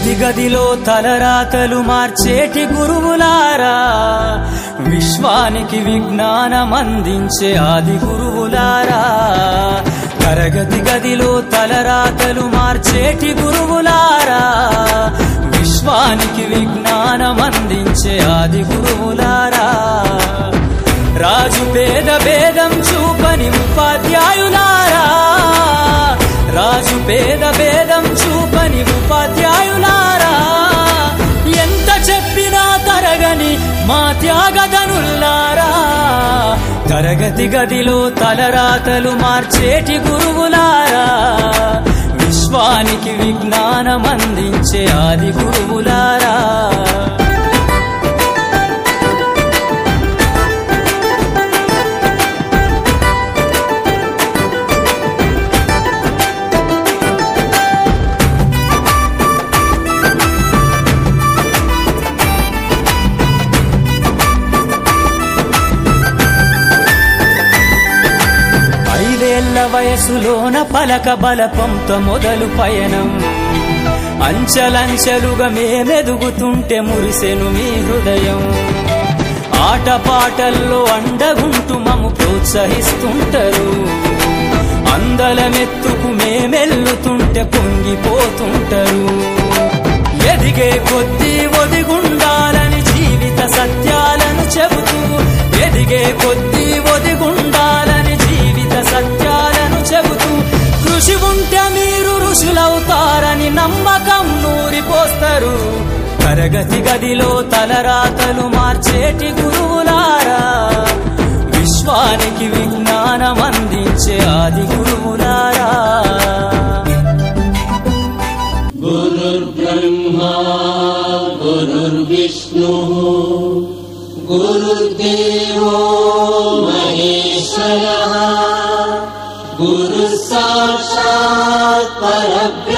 తరగతి గదిలో తలరాతలు మార్చేటి గురువులారా, విశ్వానికి విజ్ఞానం అందించే ఆది గురువులారా. తరగతి గదిలో తలరాతలు మార్చేటి గురువులారా, విశ్వానికి విజ్ఞానం అందించే ఆది గురువులారా. రాజు పేద భేదం చూపని ఉపాధ్యాయులారా, రాజు పేద భేదం చూపని ఉపాధ్యాయులారా. ఎంత చెప్పినా తరగని మా త్యాగధనులారా, తరగతి గదిలో తలరాతలు మార్చేటి గురువులారా, విశ్వానికి విజ్ఞానం అందించే ఆది గురువులారా. వయసులోన పలక బలపంతో మొదలు పయనం, అంచెలంచెలుగా మేమెదుగుతుంటే మురిసెను మీ హృదయం. ఆటపాటల్లో అండగుంటూ మమ్ము ప్రోత్సహిస్తుంటారు, అందలమెత్తుకు మేమెల్లుతుంటే పొంగిపోతుంటారు. ఎదిగే కొద్దీ ఒదిగుండాలని జీవిత సత్యాలను చెబుతూ, ఎదిగే కొద్దీ ఒదిగుండాలని జీవిత సత్యాలను చెబుతూ, కృషి ఉంటే మీరు ఋషులవుతారని నమ్మకం నూరిపోస్తారు. తరగతి గదిలో తలరాతలు మార్చేటి గురువులారా, విశ్వానికి విజ్ఞానం అందించే ఆది గురువులారా. గురుర్బ్రహ్మా గురుర్విష్ణుః గురుర్దేవో మహేశ్వరః, గురుః సాక్షాత్ పరబ్రహ్మ